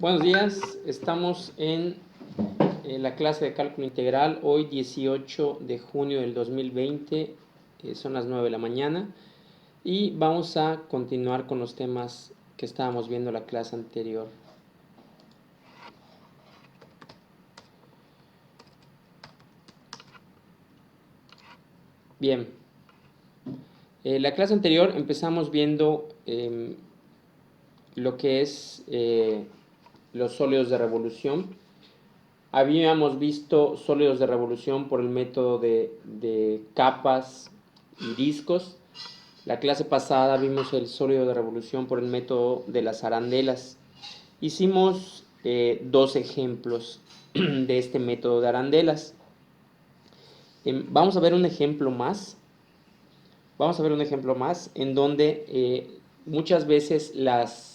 Buenos días, estamos en la clase de cálculo integral, hoy 18 de junio del 2020, son las 9 de la mañana y vamos a continuar con los temas que estábamos viendo la clase anterior. Bien, la clase anterior empezamos viendo lo que es los sólidos de revolución. Habíamos visto sólidos de revolución por el método de capas y discos. La clase pasada vimos el sólido de revolución por el método de las arandelas. Hicimos dos ejemplos de este método de arandelas. Vamos a ver un ejemplo más. Vamos a ver un ejemplo más en donde muchas veces las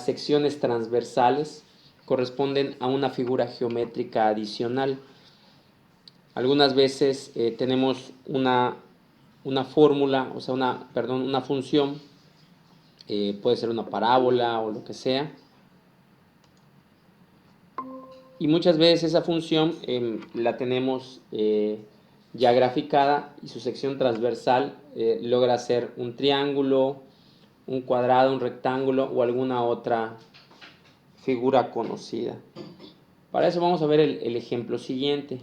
secciones transversales corresponden a una figura geométrica adicional. Algunas veces tenemos una fórmula, o sea, una función, puede ser una parábola o lo que sea. Y muchas veces esa función la tenemos ya graficada y su sección transversal logra ser un triángulo, un cuadrado, un rectángulo o alguna otra figura conocida. Para eso vamos a ver el ejemplo siguiente.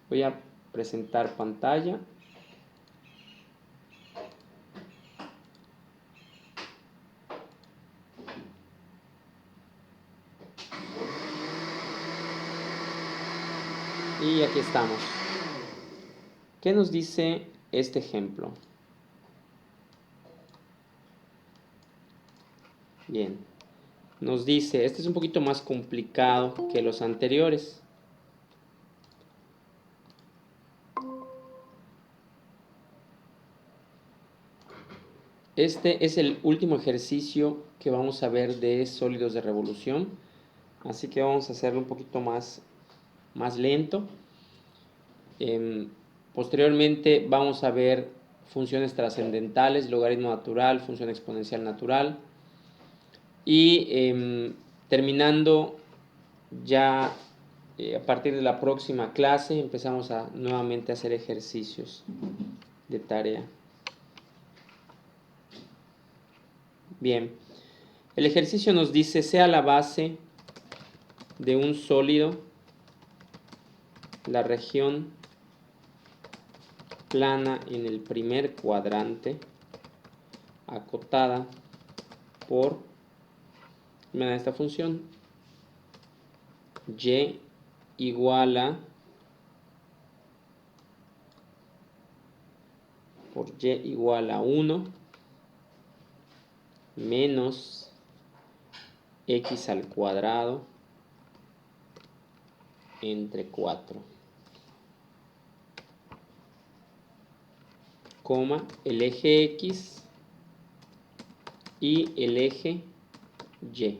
Voy a presentar pantalla. Y aquí estamos. ¿Qué nos dice este ejemplo? Bien, nos dice, este es un poquito más complicado que los anteriores. Este es el último ejercicio que vamos a ver de sólidos de revolución, así que vamos a hacerlo un poquito más lento. Posteriormente vamos a ver funciones trascendentales, logaritmo natural, función exponencial natural. Y terminando ya a partir de la próxima clase empezamos nuevamente a hacer ejercicios de tarea. Bien, el ejercicio nos dice, sea la base de un sólido la región plana en el primer cuadrante acotada por, miren esta función, y igual a por y igual a 1 menos x al cuadrado entre 4, coma, el eje x y el eje y.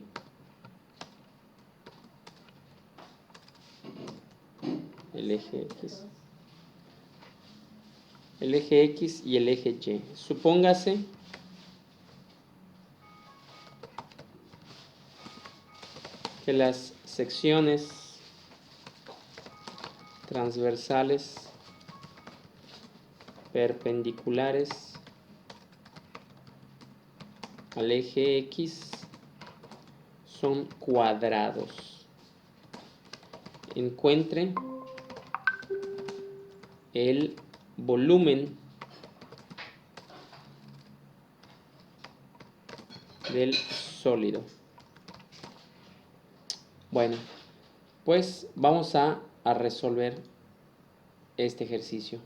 El eje x y el eje y. Supóngase que las secciones transversales perpendiculares al eje x son cuadrados. Encuentre el volumen del sólido. Bueno, pues vamos a resolver este ejercicio.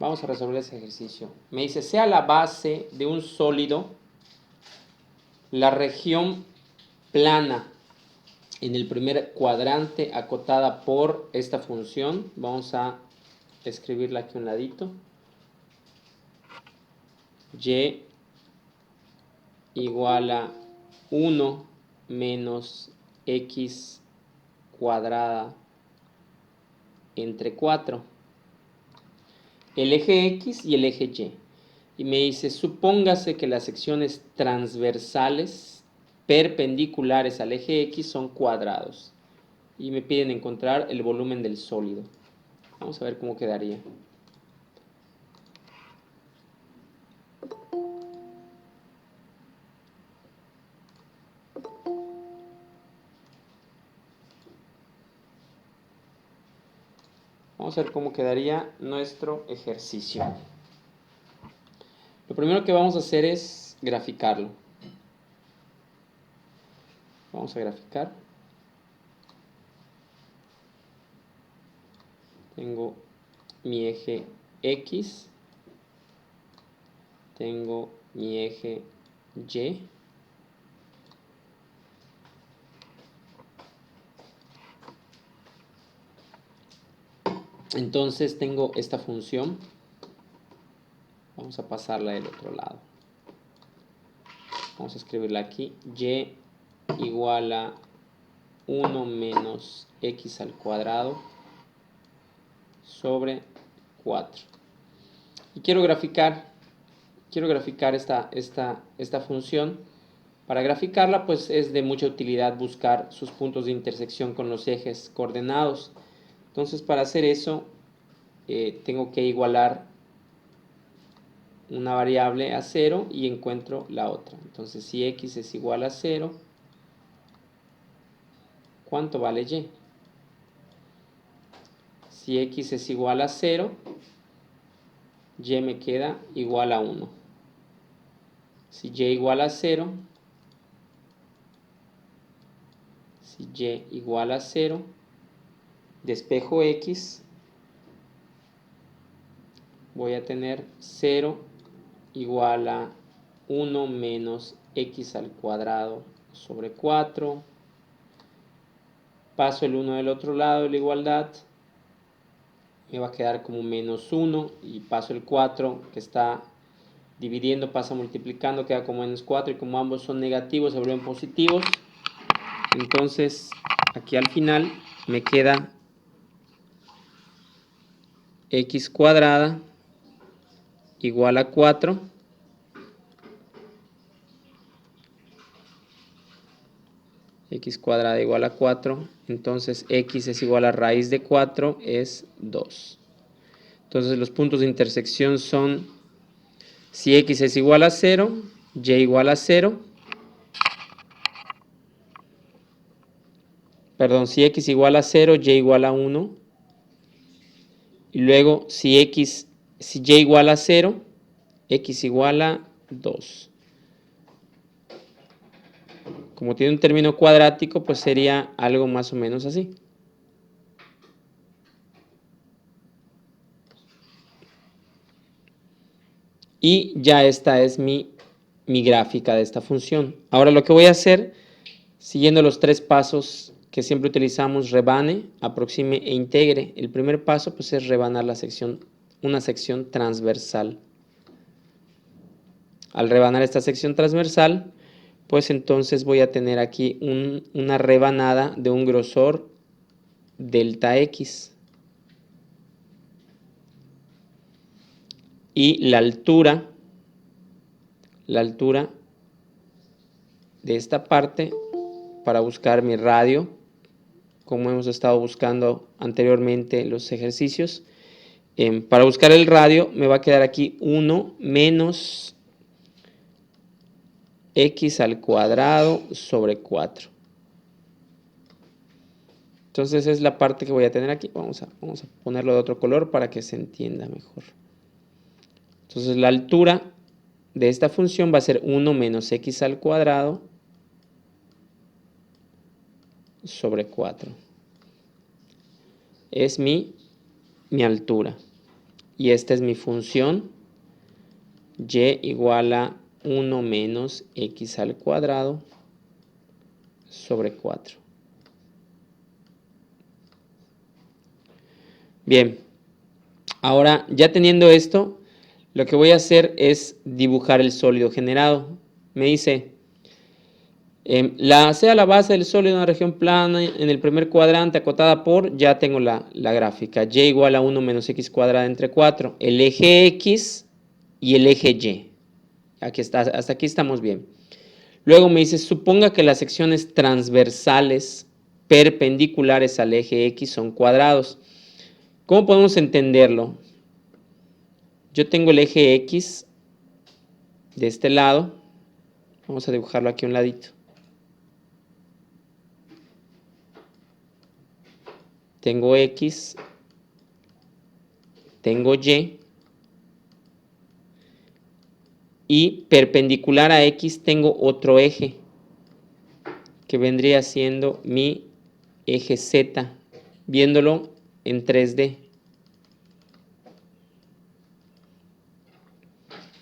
Vamos a resolver ese ejercicio. Me dice, sea la base de un sólido la región plana en el primer cuadrante acotada por esta función. Vamos a escribirla aquí a un ladito. Y igual a 1 menos x cuadrada entre 4. El eje X y el eje Y. Y me dice, supóngase que las secciones transversales perpendiculares al eje X son cuadrados. Y me piden encontrar el volumen del sólido. Vamos a ver cómo quedaría. Vamos a ver cómo quedaría nuestro ejercicio. Lo primero que vamos a hacer es graficarlo. Vamos a graficar. Tengo mi eje X. Tengo mi eje Y. Entonces tengo esta función. Vamos a pasarla del otro lado. Vamos a escribirla aquí. Y igual a 1 menos x al cuadrado sobre 4. Y quiero graficar esta función. Para graficarla, pues es de mucha utilidad buscar sus puntos de intersección con los ejes coordenados. Entonces, para hacer eso, tengo que igualar una variable a 0 y encuentro la otra. Entonces, si x es igual a 0, ¿cuánto vale y? Si x es igual a 0, y me queda igual a 1. Si y igual a 0, despejo x, voy a tener 0 igual a 1 menos x al cuadrado sobre 4. Paso el 1 del otro lado de la igualdad, me va a quedar como menos 1, y paso el 4 que está dividiendo, pasa multiplicando, queda como menos 4, y como ambos son negativos se vuelven positivos. Entonces aquí al final me queda x cuadrada igual a 4 x cuadrada igual a 4, entonces x es igual a raíz de 4, es 2. Entonces los puntos de intersección son, si x es igual a 0, y igual a 0, perdón, si x igual a 0, y igual a 1, y luego si y igual a 0, x igual a 2. Como tiene un término cuadrático, pues sería algo más o menos así. Y ya esta es mi gráfica de esta función. Ahora lo que voy a hacer, siguiendo los 3 pasos que siempre utilizamos, rebane, aproxime e integre. El primer paso pues es rebanar una sección transversal. Al rebanar esta sección transversal, pues entonces voy a tener aquí una rebanada de un grosor delta x. Y la altura de esta parte, para buscar mi radio, como hemos estado buscando anteriormente en los ejercicios, para buscar el radio me va a quedar aquí 1 menos x al cuadrado sobre 4. Entonces es la parte que voy a tener aquí. Vamos a ponerlo de otro color para que se entienda mejor. Entonces la altura de esta función va a ser 1 menos x al cuadrado sobre 4. Es mi altura. Y esta es mi función, y igual a 1 menos x al cuadrado sobre 4. Bien, ahora ya teniendo esto, lo que voy a hacer es dibujar el sólido generado. Me dice, Sea la base del sólido en una región plana en el primer cuadrante acotada por, ya tengo la gráfica, y igual a 1 menos x cuadrada entre 4, el eje x y el eje y. Aquí está, hasta aquí estamos bien. Luego me dice, suponga que las secciones transversales perpendiculares al eje x son cuadrados. ¿Cómo podemos entenderlo? Yo tengo el eje x de este lado. Vamos a dibujarlo aquí a un ladito. Tengo x, tengo y perpendicular a x tengo otro eje, que vendría siendo mi eje z, viéndolo en 3D.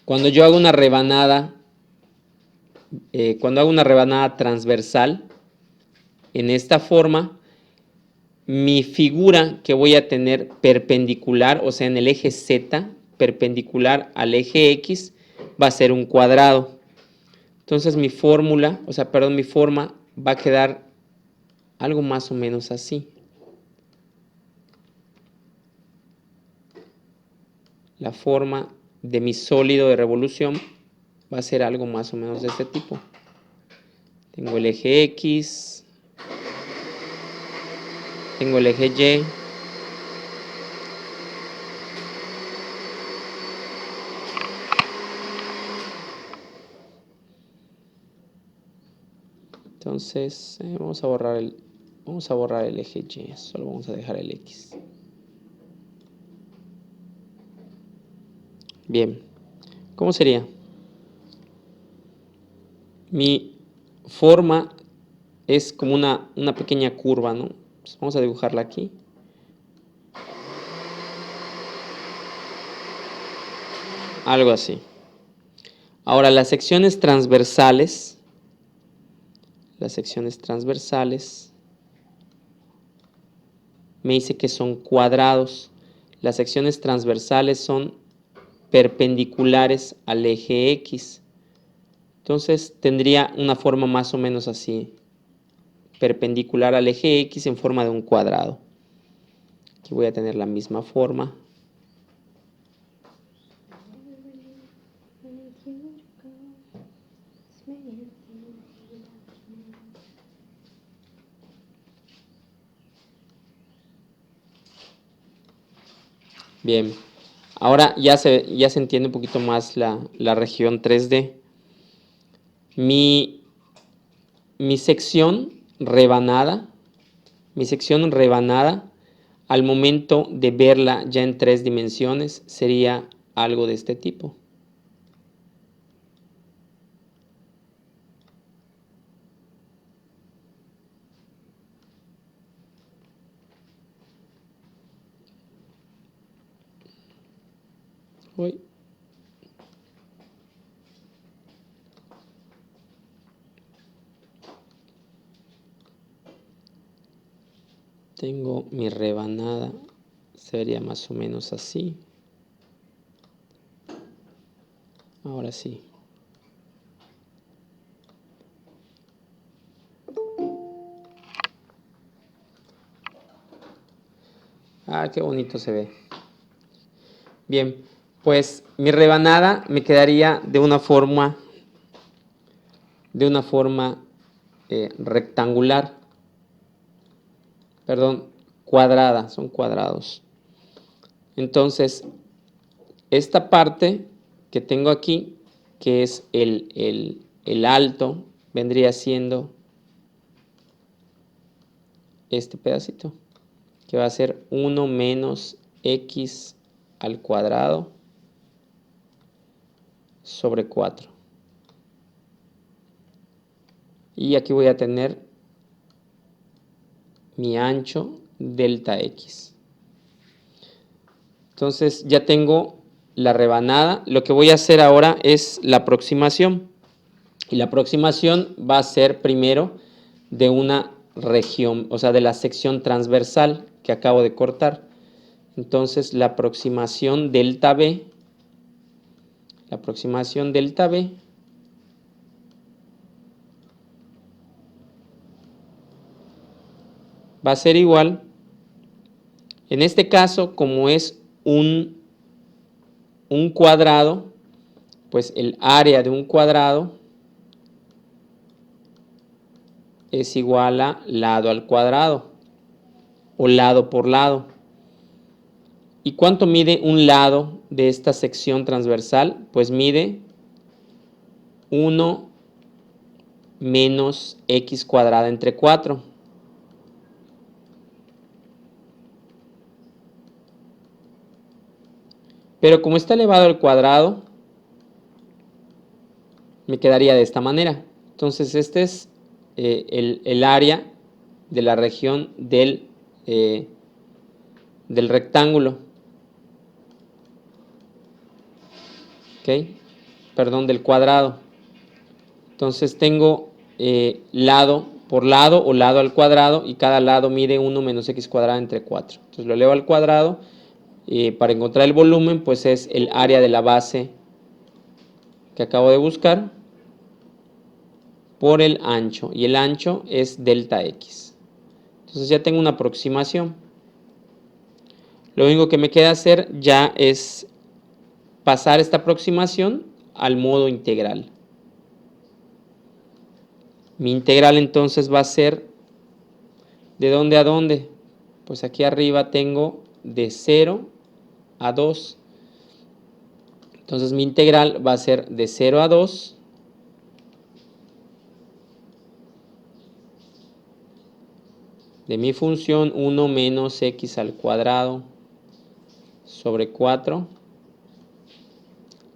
Cuando yo hago una rebanada, transversal, en esta forma, mi figura que voy a tener perpendicular, o sea, en el eje z, perpendicular al eje x, va a ser un cuadrado. Entonces mi fórmula, mi forma va a quedar algo más o menos así. La forma de mi sólido de revolución va a ser algo más o menos de este tipo. Tengo el eje X, tengo el eje Y, entonces vamos a borrar el eje Y, solo vamos a dejar el X. Bien, ¿cómo sería? Mi forma es como una pequeña curva, ¿no? Pues vamos a dibujarla aquí. Algo así. Ahora, las secciones transversales me dice que son cuadrados. Las secciones transversales son perpendiculares al eje X. Entonces tendría una forma más o menos así, perpendicular al eje X en forma de un cuadrado. Aquí voy a tener la misma forma. Bien, ahora ya se entiende un poquito más la región 3D. Mi sección rebanada, al momento de verla ya en 3 dimensiones, sería algo de este tipo. Uy. Tengo mi rebanada, sería más o menos así. Ahora sí. Ah, qué bonito se ve. Bien, pues mi rebanada me quedaría de una forma rectangular. Perdón, cuadrada, son cuadrados. Entonces, esta parte que tengo aquí, que es el alto, vendría siendo este pedacito, que va a ser 1 menos x al cuadrado sobre 4. Y aquí voy a tener mi ancho delta x. Entonces ya tengo la rebanada. Lo que voy a hacer ahora es la aproximación. Y la aproximación va a ser primero de una región, o sea, de la sección transversal que acabo de cortar. Entonces la aproximación delta B va a ser igual, en este caso, como es un cuadrado, pues el área de un cuadrado es igual a lado al cuadrado o lado por lado. ¿Y cuánto mide un lado de esta sección transversal? Pues mide 1 menos x cuadrada entre 4. Pero como está elevado al cuadrado, me quedaría de esta manera. Entonces este es el área de la región del rectángulo. ¿Ok? Perdón, del cuadrado. Entonces tengo lado por lado o lado al cuadrado, y cada lado mide 1 menos x cuadrada entre 4. Entonces lo elevo al cuadrado. Para encontrar el volumen, pues es el área de la base que acabo de buscar por el ancho, y el ancho es delta x. Entonces ya tengo una aproximación. Lo único que me queda hacer ya es pasar esta aproximación al modo integral. Mi integral entonces va a ser, ¿de dónde a dónde? Pues aquí arriba tengo de 0 a 2. Entonces mi integral va a ser de 0 a 2 de mi función 1 menos x al cuadrado sobre 4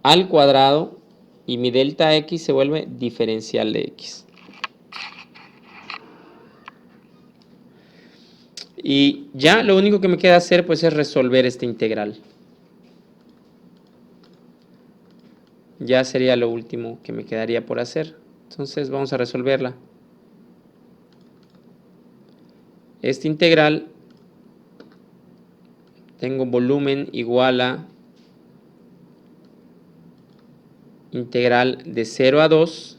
al cuadrado, y mi delta x se vuelve diferencial de x. Y ya lo único que me queda hacer pues es resolver esta integral. Ya sería lo último que me quedaría por hacer. Entonces vamos a resolverla. Esta integral, tengo volumen igual a integral de 0 a 2.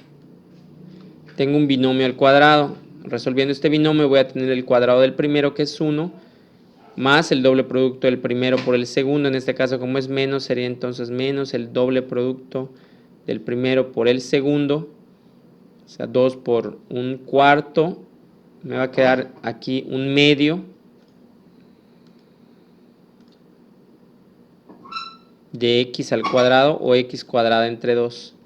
Tengo un binomio al cuadrado. Resolviendo este binomio voy a tener el cuadrado del primero, que es 1, más el doble producto del primero por el segundo. En este caso, como es menos, sería entonces menos el doble producto del primero por el segundo. O sea, 2 por un cuarto. Me va a quedar aquí un medio de x al cuadrado, o x cuadrada entre 2.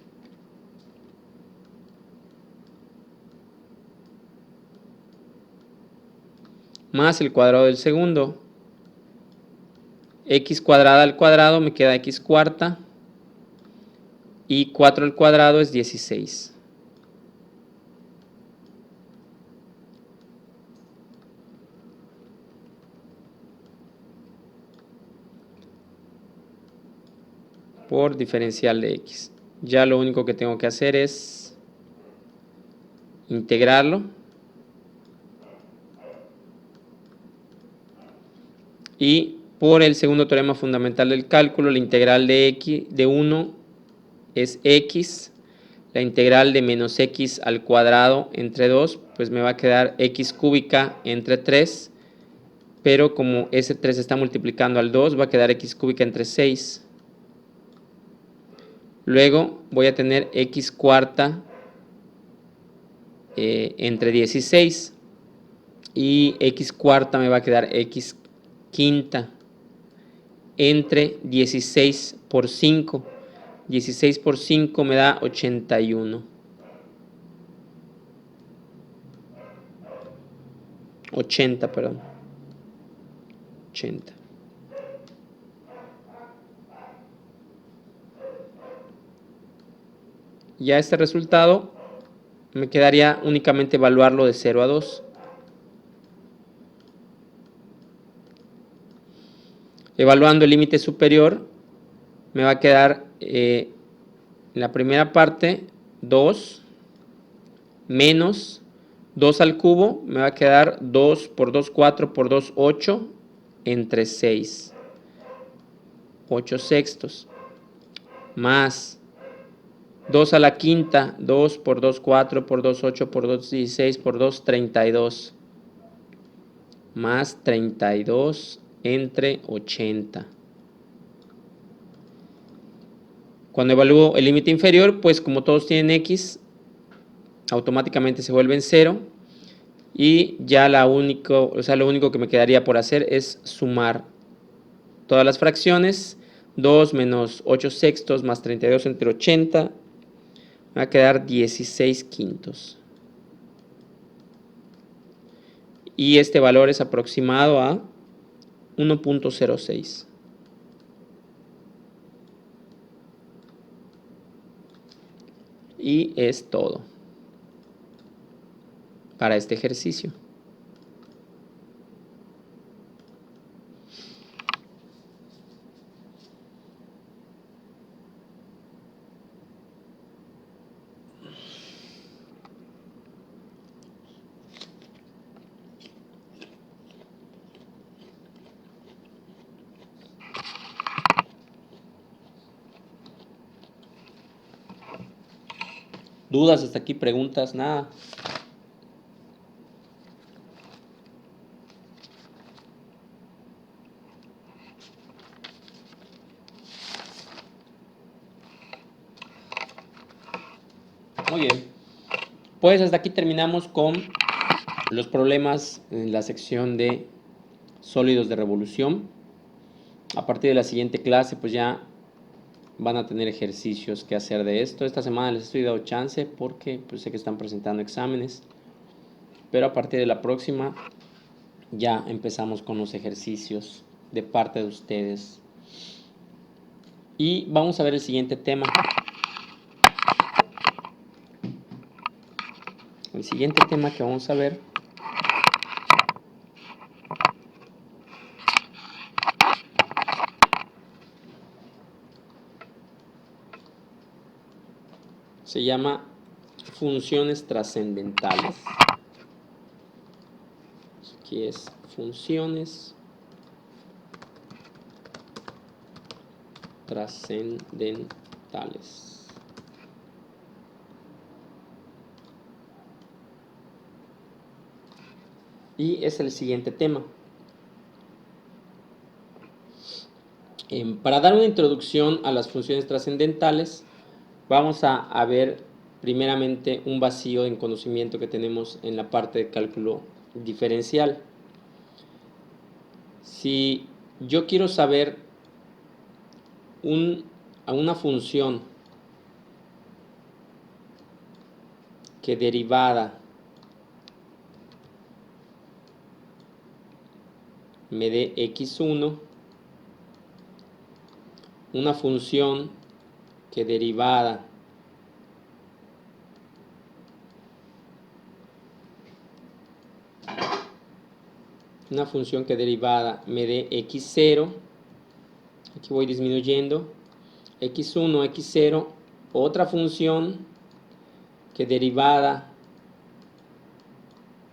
Más el cuadrado del segundo. X cuadrada al cuadrado me queda x cuarta. Y 4 al cuadrado es 16. Por diferencial de x. Ya lo único que tengo que hacer es integrarlo. Y por el segundo teorema fundamental del cálculo, la integral de x de 1 es x. La integral de menos x al cuadrado entre 2, pues me va a quedar x cúbica entre 3. Pero como ese 3 está multiplicando al 2, va a quedar x cúbica entre 6. Luego voy a tener x cuarta entre 16. Y x cuarta me va a quedar x quinta entre 16 por 5. 16 por 5 me da 81. 80, perdón. 80. Ya este resultado me quedaría únicamente evaluarlo de 0 a 2. Evaluando el límite superior, me va a quedar en la primera parte 2 menos 2 al cubo, me va a quedar 2 por 2, 4 por 2, 8 entre 6. 8 sextos. Más 2 a la quinta, 2 por 2, 4 por 2, 8 por 2, 16 por 2, 32. más 32 entre 80. Cuando evalúo el límite inferior, pues como todos tienen x, automáticamente se vuelven 0. Y ya lo único que me quedaría por hacer es sumar todas las fracciones. 2 menos 8 sextos más 32 entre 80. Me va a quedar 16 quintos. Y este valor es aproximado a 1.06. Y es todo para este ejercicio. ¿Dudas hasta aquí? ¿Preguntas? Nada. Muy bien. Pues hasta aquí terminamos con los problemas en la sección de sólidos de revolución. A partir de la siguiente clase, pues ya van a tener ejercicios que hacer de esto. Esta semana les estoy dando chance porque pues, sé que están presentando exámenes. Pero a partir de la próxima ya empezamos con los ejercicios de parte de ustedes. Y vamos a ver el siguiente tema. El siguiente tema que vamos a ver se llama funciones trascendentales. Aquí es funciones trascendentales. Y es el siguiente tema. Para dar una introducción a las funciones trascendentales, vamos a ver primeramente un vacío en conocimiento que tenemos en la parte de cálculo diferencial. Si yo quiero saber a una función que derivada me dé x1, una función que derivada me dé x0, aquí voy disminuyendo, x1, x0, otra función que derivada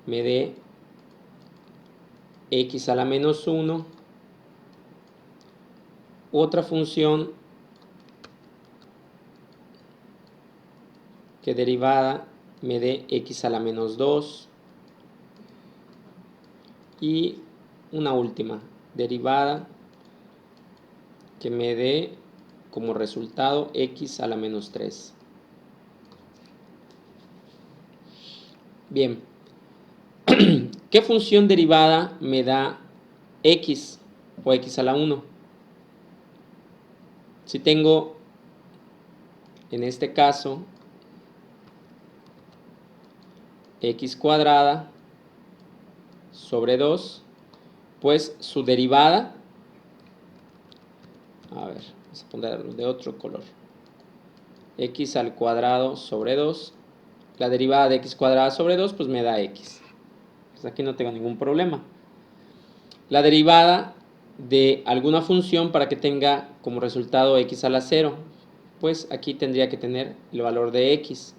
me dé x a la menos 1, otra función que derivada me dé x a la menos 2 y una última derivada que me dé como resultado x a la menos 3. Bien, ¿qué función derivada me da x o x a la 1? Si tengo, en este caso, x cuadrada sobre 2, pues su derivada, a ver, vamos a ponerlo de otro color, x al cuadrado sobre 2, la derivada de x cuadrada sobre 2, pues me da x. Pues aquí no tengo ningún problema. La derivada de alguna función para que tenga como resultado x a la 0, pues aquí tendría que tener el valor de x.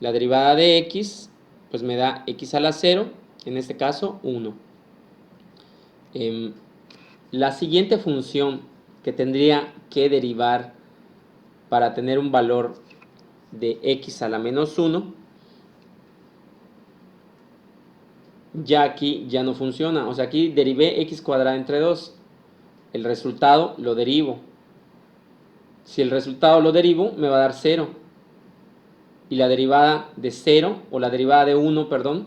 La derivada de x, pues me da x a la 0, en este caso 1. La siguiente función que tendría que derivar para tener un valor de x a la menos 1 ya aquí ya no funciona. O sea, aquí derivé x cuadrada entre 2. El resultado lo derivo. Si el resultado lo derivo, me va a dar 0. Y la derivada de 0, o la derivada de 1, perdón,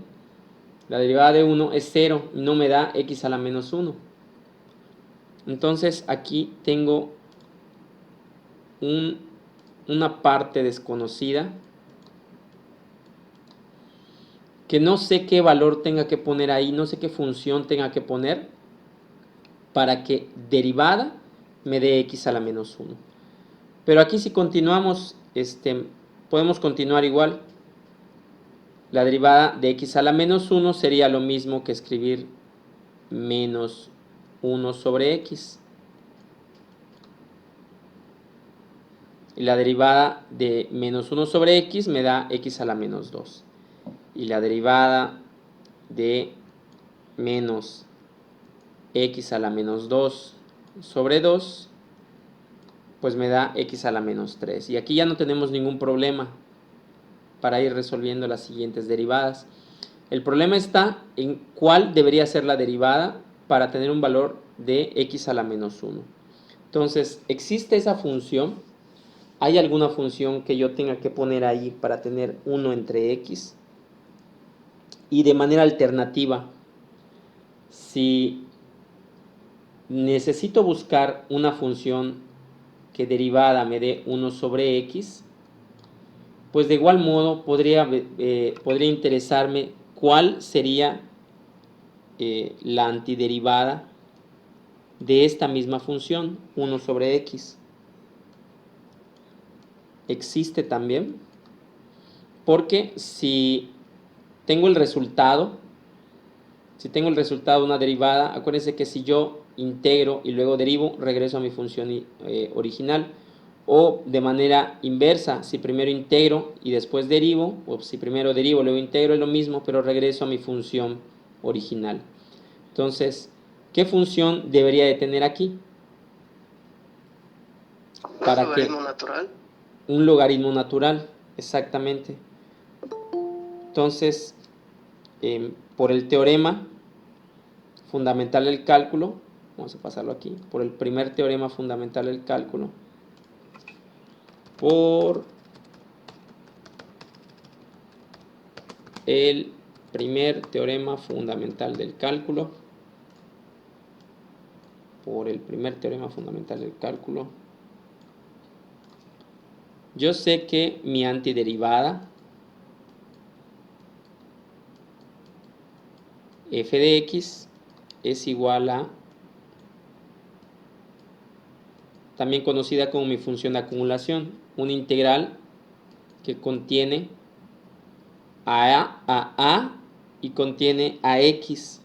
la derivada de 1 es 0 y no me da x a la menos 1. Entonces aquí tengo una parte desconocida que no sé qué valor tenga que poner ahí, no sé qué función tenga que poner para que derivada me dé x a la menos 1. Pero aquí si continuamos, podemos continuar igual. La derivada de x a la menos 1 sería lo mismo que escribir menos 1 sobre x. Y la derivada de menos 1 sobre x me da x a la menos 2. Y la derivada de menos x a la menos 2 sobre 2, pues me da x a la menos 3. Y aquí ya no tenemos ningún problema para ir resolviendo las siguientes derivadas. El problema está en cuál debería ser la derivada para tener un valor de x a la menos 1. Entonces, ¿existe esa función? ¿Hay alguna función que yo tenga que poner ahí para tener 1 entre x? Y de manera alternativa, si necesito buscar una función que derivada me dé 1 sobre x, pues de igual modo podría interesarme cuál sería la antiderivada de esta misma función, 1 sobre x. Existe también, porque si tengo el resultado de una derivada, acuérdense que si yo integro y luego derivo, regreso a mi función original. O de manera inversa, si primero integro y después derivo, o si primero derivo y luego integro, es lo mismo, pero regreso a mi función original. Entonces, ¿qué función debería de tener aquí? ¿Un logaritmo natural? Un logaritmo natural, exactamente. Entonces, por el teorema fundamental del cálculo, vamos a pasarlo aquí, por el primer teorema fundamental del cálculo, por el primer teorema fundamental del cálculo, yo sé que mi antiderivada f de x es igual a, también conocida como mi función de acumulación, una integral que contiene a y contiene a x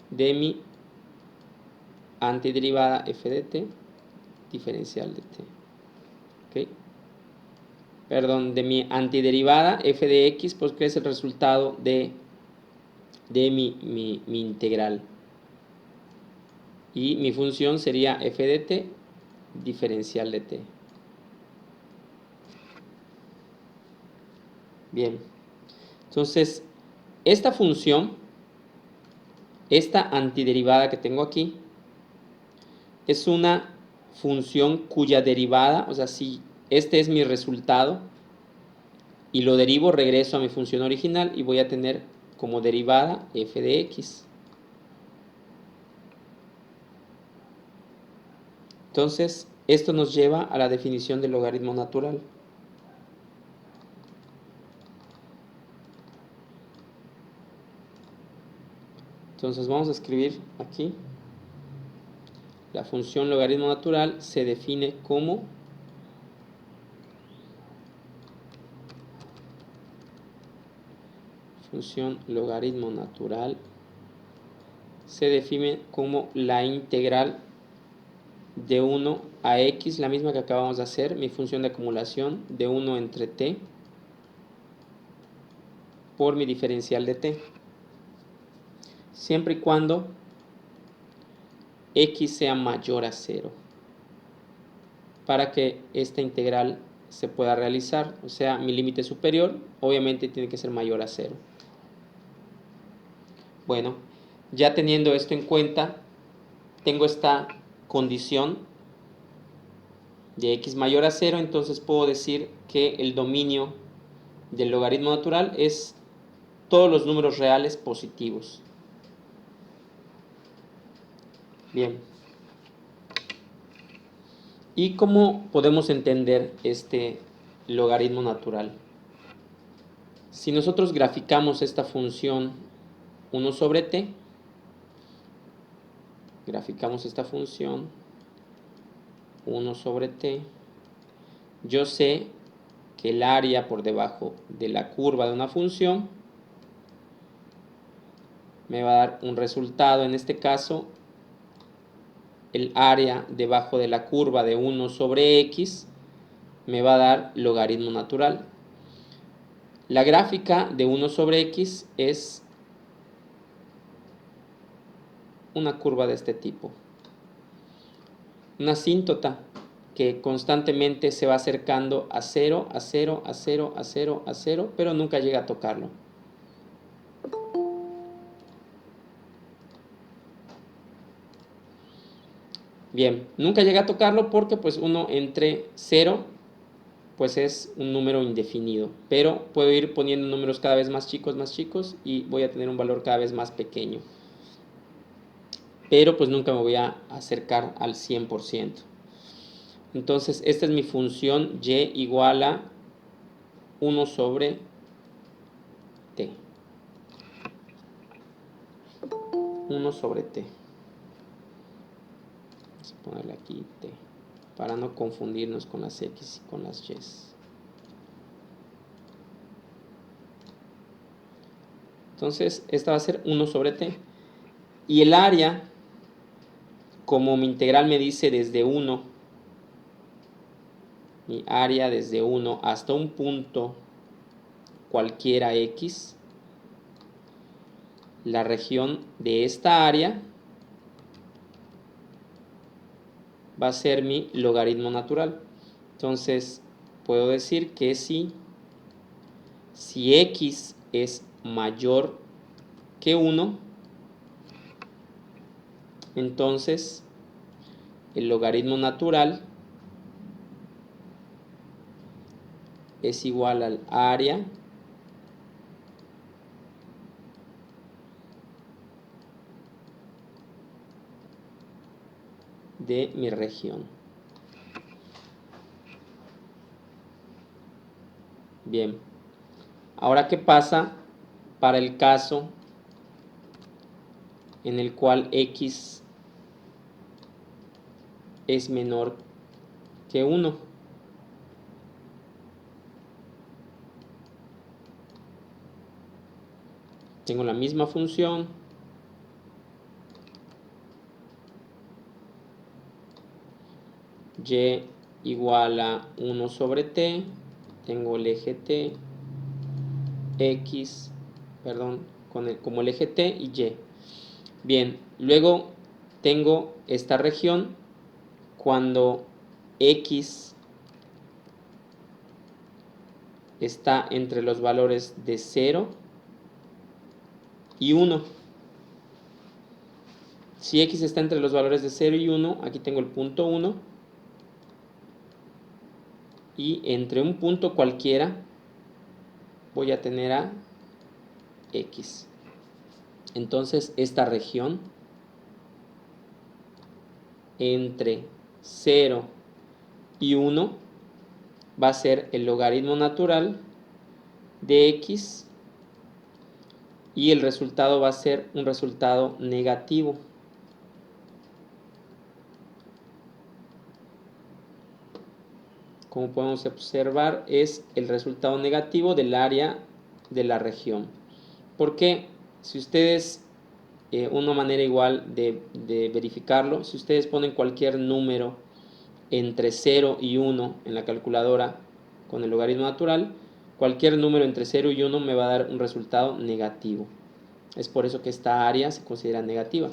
de mi antiderivada f de t diferencial de t. ¿Okay? Perdón, de mi antiderivada f de x, pues que es el resultado de mi integral. Y mi función sería f de t diferencial de t. Bien, entonces esta función, esta antiderivada que tengo aquí, es una función cuya derivada, o sea, si este es mi resultado y lo derivo, regreso a mi función original y voy a tener como derivada f de x. Entonces, esto nos lleva a la definición del logaritmo natural. Entonces vamos a escribir aquí, la función logaritmo natural se define como función logaritmo natural se define como la integral de 1 a x, la misma que acabamos de hacer, mi función de acumulación de 1 entre t por mi diferencial de t, siempre y cuando x sea mayor a 0, para que esta integral se pueda realizar. O sea, mi límite superior obviamente tiene que ser mayor a 0. Bueno, ya teniendo esto en cuenta, tengo esta condición de x mayor a 0, entonces puedo decir que el dominio del logaritmo natural es todos los números reales positivos. Bien. ¿Y cómo podemos entender este logaritmo natural? Si nosotros graficamos esta función 1 sobre t, graficamos esta función 1 sobre t, yo sé que el área por debajo de la curva de una función me va a dar un resultado, en este caso el área debajo de la curva de 1 sobre x me va a dar logaritmo natural. La gráfica de 1 sobre x es una curva de este tipo, una asíntota que constantemente se va acercando a 0, a 0, a 0, a 0, a 0, pero nunca llega a tocarlo. Bien, nunca llega a tocarlo porque pues 1 entre 0 pues es un número indefinido, pero puedo ir poniendo números cada vez más chicos y voy a tener un valor cada vez más pequeño. Pero pues nunca me voy a acercar al 100%. Entonces esta es mi función y igual a 1 sobre t. 1 sobre t. Vamos a ponerle aquí t, para no confundirnos con las x y con las y. Entonces esta va a ser 1 sobre t. Y el área, como mi integral me dice desde 1, mi área desde 1 hasta un punto cualquiera x, la región de esta área va a ser mi logaritmo natural. Entonces puedo decir que si x es mayor que 1, entonces el logaritmo natural es igual al área de mi región. Bien, ahora ¿qué pasa para el caso en el cual x es menor que 1? Tengo la misma función, y igual a 1 sobre t, tengo el eje t, x, perdón, como el eje t y y. Bien, luego tengo esta región cuando x está entre los valores de 0 y 1. Si x está entre los valores de 0 y 1, aquí tengo el punto 1. Y entre un punto cualquiera voy a tener a x. Entonces esta región entre 0 y 1 va a ser el logaritmo natural de x y el resultado va a ser un resultado negativo. Como podemos observar, es el resultado negativo del área de la región. Porque si ustedes, una manera igual de verificarlo, si ustedes ponen cualquier número entre 0 y 1 en la calculadora con el logaritmo natural, cualquier número entre 0 y 1 me va a dar un resultado negativo. Es por eso que esta área se considera negativa.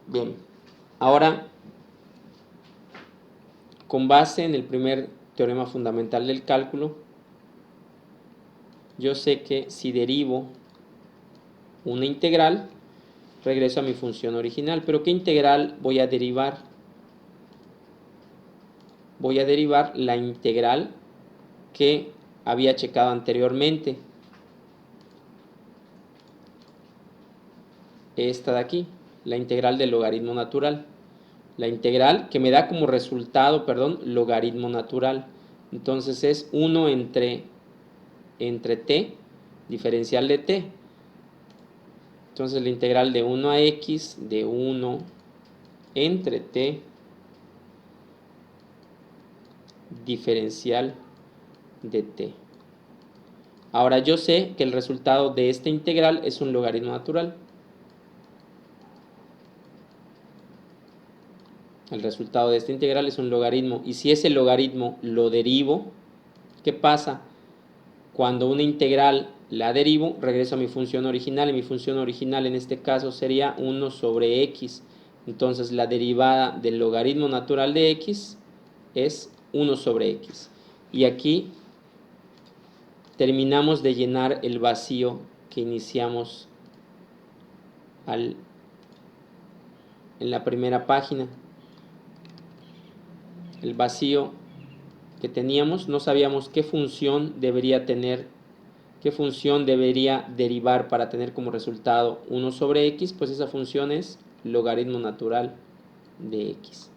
Bien, ahora, con base en el primer teorema fundamental del cálculo, yo sé que si derivo una integral, regreso a mi función original. ¿Pero qué integral voy a derivar? Voy a derivar la integral que había checado anteriormente. Esta de aquí, la integral del logaritmo natural. La integral que me da como resultado, logaritmo natural. Entonces es 1 entre t, diferencial de t. Entonces la integral de 1 a x de 1 entre t, diferencial de t. Ahora yo sé que el resultado de esta integral es un logaritmo natural. El resultado de esta integral es un logaritmo. Y si ese logaritmo lo derivo, ¿qué pasa? Cuando una integral la derivo, regreso a mi función original. Y mi función original en este caso sería 1 sobre x. Entonces la derivada del logaritmo natural de x es 1 sobre x. Y aquí terminamos de llenar el vacío que iniciamos en la primera página. El vacío que teníamos, no sabíamos qué función debería tener, qué función debería derivar para tener como resultado 1 sobre x, pues esa función es logaritmo natural de x.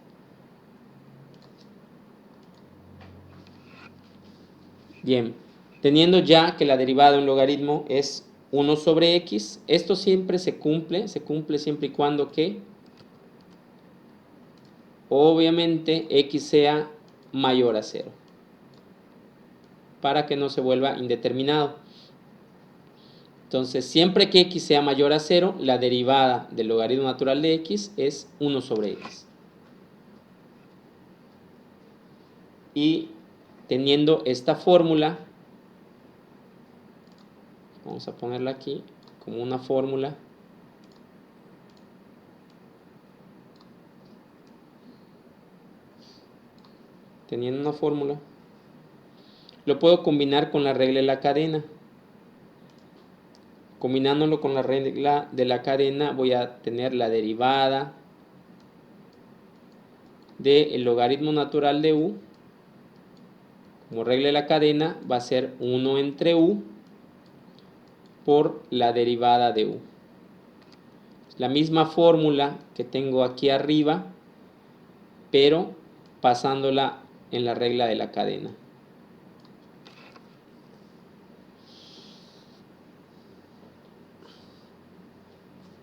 Bien, teniendo ya que la derivada de un logaritmo es 1 sobre x, esto siempre se cumple siempre y cuando que obviamente x sea mayor a 0, para que no se vuelva indeterminado. Entonces, siempre que x sea mayor a 0, la derivada del logaritmo natural de x es 1 sobre x. Y teniendo esta fórmula, vamos a ponerla aquí como una fórmula. Teniendo una fórmula, lo puedo combinar con la regla de la cadena. Combinándolo con la regla de la cadena, voy a tener la derivada del logaritmo natural de u. Como regla de la cadena va a ser 1 entre u por la derivada de u. La misma fórmula que tengo aquí arriba, pero pasándola en la regla de la cadena.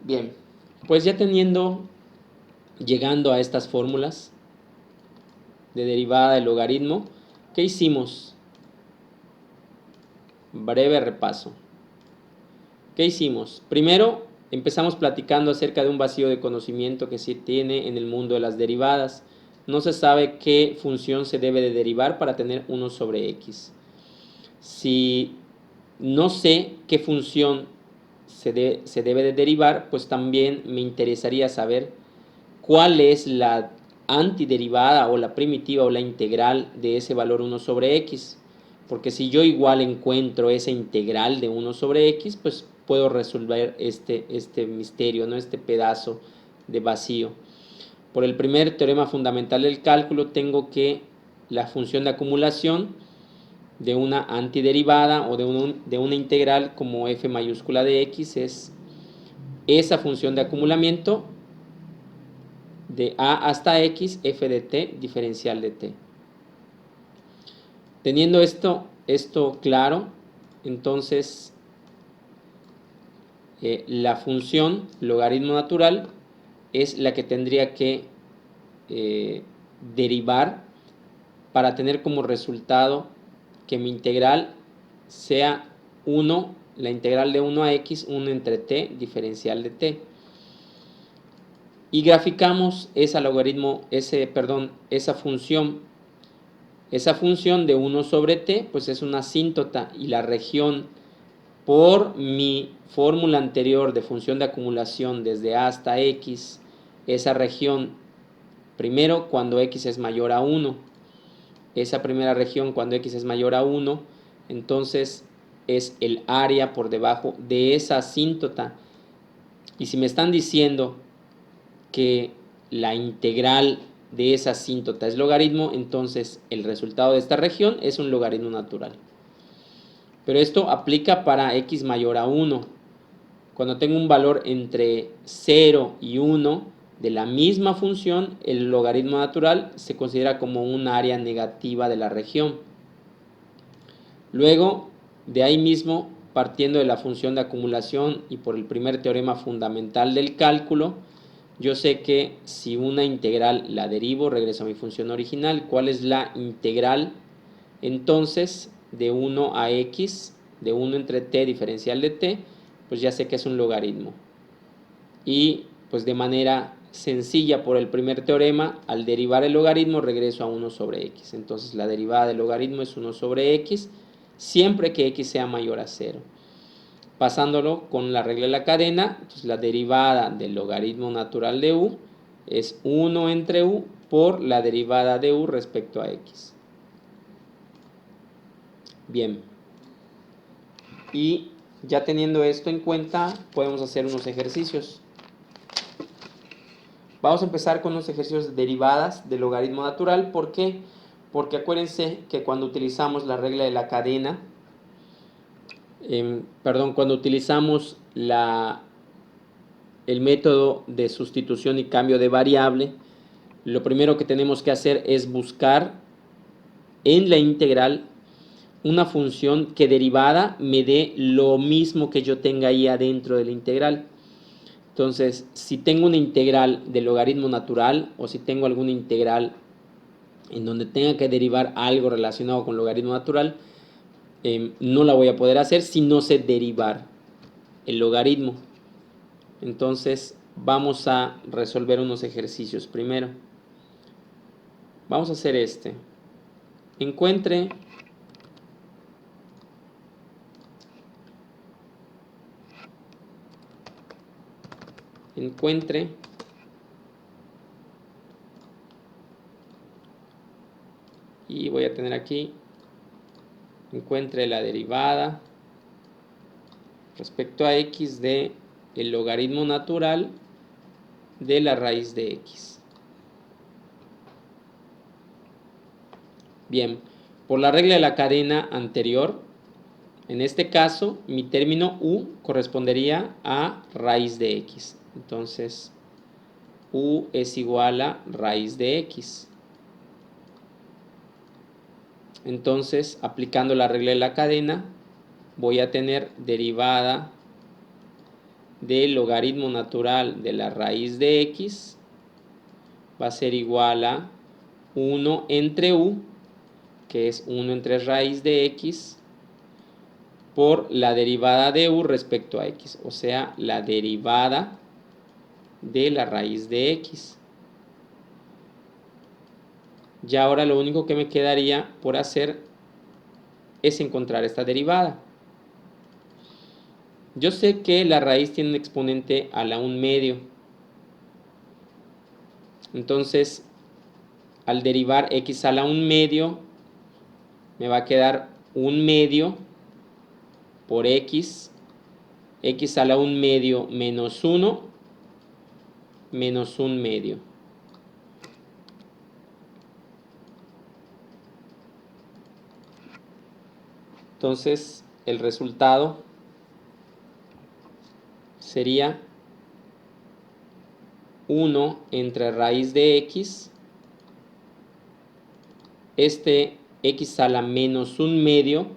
Bien, pues ya llegando a estas fórmulas de derivada del logaritmo, ¿qué hicimos? Breve repaso. ¿Qué hicimos? Primero, empezamos platicando acerca de un vacío de conocimiento que se tiene en el mundo de las derivadas. No se sabe qué función se debe de derivar para tener 1 sobre x. Si no sé qué función se debe de derivar, pues también me interesaría saber cuál es la antiderivada o la primitiva o la integral de ese valor 1 sobre x. Porque si yo igual encuentro esa integral de 1 sobre x, pues puedo resolver este misterio, ¿no? Este pedazo de vacío. Por el primer teorema fundamental del cálculo tengo que la función de acumulación de una antiderivada o de una integral como f mayúscula de x es esa función de acumulamiento de a hasta x, f de t, diferencial de t. Teniendo esto claro, entonces la función logaritmo natural es la que tendría que derivar para tener como resultado que mi integral sea 1, la integral de 1 a x, 1 entre t, diferencial de t. Y graficamos esa función. Esa función de 1 sobre t, pues es una asíntota y la región por mi fórmula anterior de función de acumulación desde a hasta x, esa región primero cuando x es mayor a 1, esa primera región cuando x es mayor a 1, entonces es el área por debajo de esa asíntota. Y si me están diciendo que la integral de esa asíntota es logaritmo, entonces el resultado de esta región es un logaritmo natural. Pero esto aplica para x mayor a 1. Cuando tengo un valor entre 0 y 1 de la misma función, el logaritmo natural se considera como un área negativa de la región. Luego, de ahí mismo, partiendo de la función de acumulación y por el primer teorema fundamental del cálculo, yo sé que si una integral la derivo, regreso a mi función original. ¿Cuál es la integral? Entonces, de 1 a x, de 1 entre t diferencial de t, pues ya sé que es un logaritmo. Y pues de manera sencilla por el primer teorema, al derivar el logaritmo regreso a 1 sobre x. Entonces la derivada del logaritmo es 1 sobre x, siempre que x sea mayor a 0. Pasándolo con la regla de la cadena, entonces la derivada del logaritmo natural de u es 1 entre u por la derivada de u respecto a x. Bien. Y ya teniendo esto en cuenta, podemos hacer unos ejercicios. Vamos a empezar con unos ejercicios de derivadas del logaritmo natural. ¿Por qué? Porque acuérdense que cuando utilizamos la regla de la cadena, cuando utilizamos el método de sustitución y cambio de variable, lo primero que tenemos que hacer es buscar en la integral una función que derivada me dé lo mismo que yo tenga ahí adentro de la integral. Entonces, si tengo una integral de logaritmo natural o si tengo alguna integral en donde tenga que derivar algo relacionado con logaritmo natural, no la voy a poder hacer si no sé derivar el logaritmo. Entonces, vamos a resolver unos ejercicios primero. Vamos a hacer este. Encuentre y voy a tener aquí, encuentre la derivada respecto a x de el logaritmo natural de la raíz de x. Bien, por la regla de la cadena anterior, en este caso mi término u correspondería a raíz de x. Entonces, u es igual a raíz de x. Entonces, aplicando la regla de la cadena, voy a tener derivada del logaritmo natural de la raíz de x va a ser igual a 1 entre u, que es 1 entre raíz de x, por la derivada de u respecto a x, o sea, la derivada de la raíz de x. Ya ahora lo único que me quedaría por hacer es encontrar esta derivada. Yo sé que la raíz tiene un exponente a la 1 medio. Entonces, al derivar x a la 1 medio, me va a quedar 1 medio por x a la 1 medio menos 1, menos 1 medio. Entonces, el resultado sería 1 entre raíz de x, este x a la menos 1 medio,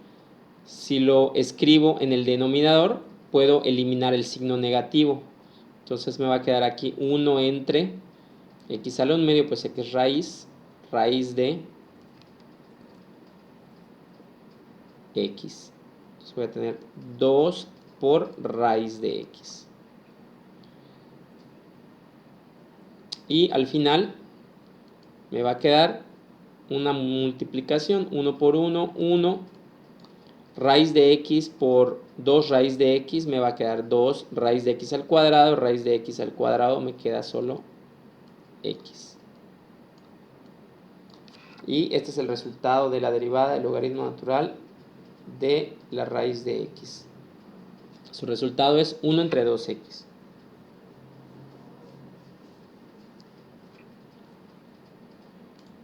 si lo escribo en el denominador, puedo eliminar el signo negativo. Entonces me va a quedar aquí 1 entre x a la 1 medio, pues x raíz de x. Entonces voy a tener 2 por raíz de x. Y al final me va a quedar una multiplicación, 1 por 1, 1, raíz de x por 2 raíz de x, me va a quedar 2 raíz de x al cuadrado, raíz de x al cuadrado me queda solo x. Y este es el resultado de la derivada del logaritmo natural de la raíz de x. Su resultado es 1 entre 2x.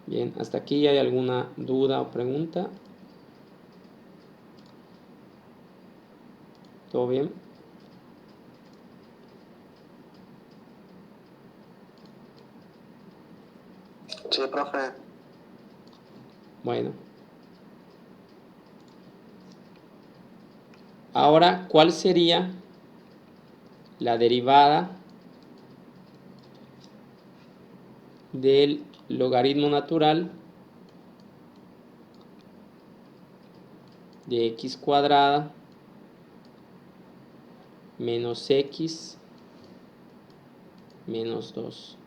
Bien, hasta aquí hay alguna duda o pregunta. ¿Todo bien? Sí, profe. Bueno. Ahora, ¿cuál sería la derivada del logaritmo natural de x cuadrada menos x menos 2?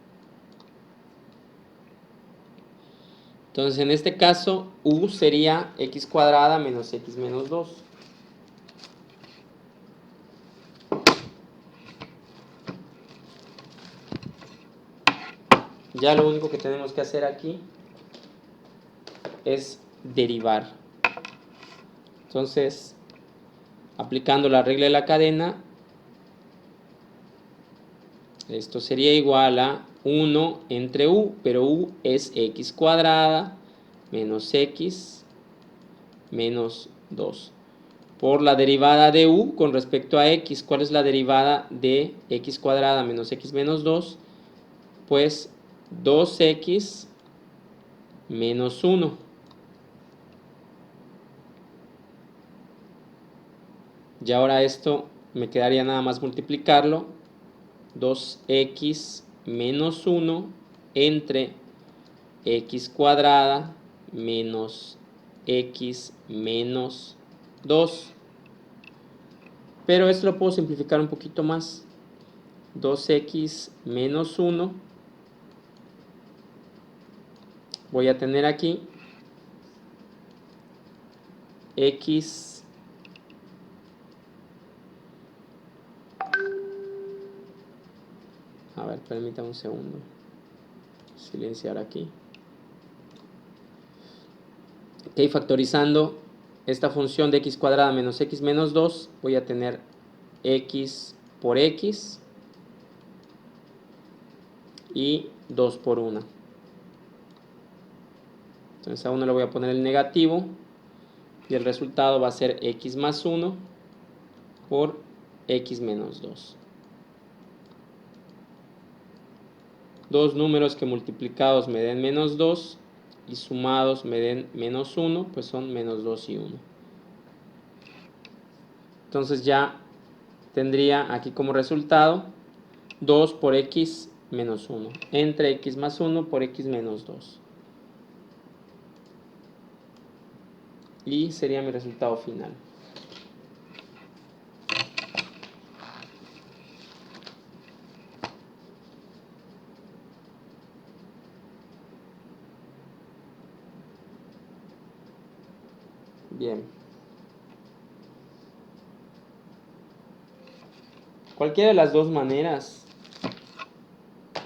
Entonces, en este caso, u sería x cuadrada menos x menos 2. Ya lo único que tenemos que hacer aquí es derivar. Entonces, aplicando la regla de la cadena, esto sería igual a 1 entre u, pero u es x cuadrada menos x menos 2. Por la derivada de u con respecto a x, ¿cuál es la derivada de x cuadrada menos x menos 2? Pues 2x menos 1. Y ahora esto me quedaría nada más multiplicarlo. 2x menos 1 entre x cuadrada menos x menos 2. Pero esto lo puedo simplificar un poquito más. 2x menos 1. Voy a tener aquí x a ver, permítame un segundo. Silenciar aquí. Ok, factorizando esta función de x cuadrada menos x menos 2, voy a tener x por x y 2 por 1. Entonces a 1 le voy a poner el negativo y el resultado va a ser x más 1 por x menos 2. Dos números que multiplicados me den menos 2 y sumados me den menos 1, pues son menos 2 y 1. Entonces ya tendría aquí como resultado 2 por x menos 1 entre x más 1 por x menos 2. Y sería mi resultado final. Bien. Cualquiera de las dos maneras,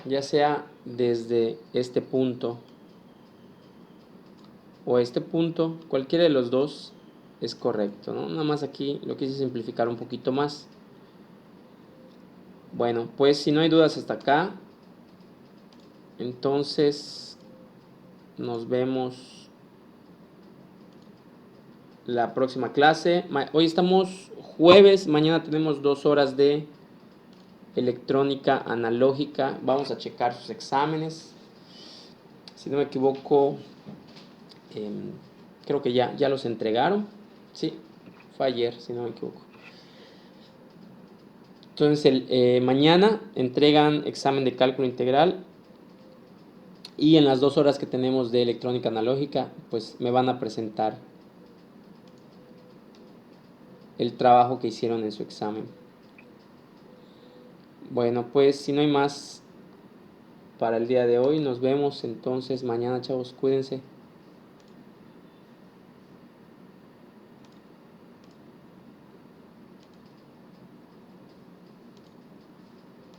ya sea desde este punto o este punto, cualquiera de los dos es correcto, ¿no? Nada más aquí lo quise simplificar un poquito más. Bueno, pues si no hay dudas hasta acá, entonces nos vemos la próxima clase. Hoy estamos jueves, mañana tenemos 2 horas de electrónica analógica. Vamos a checar sus exámenes. Si no me equivoco, creo que ya los entregaron. Sí, fue ayer, si no me equivoco. Entonces, mañana entregan examen de cálculo integral. Y en las 2 horas que tenemos de electrónica analógica, pues me van a presentar el trabajo que hicieron en su examen. Bueno, pues si no hay más para el día de hoy, nos vemos entonces mañana, chavos. Cuídense.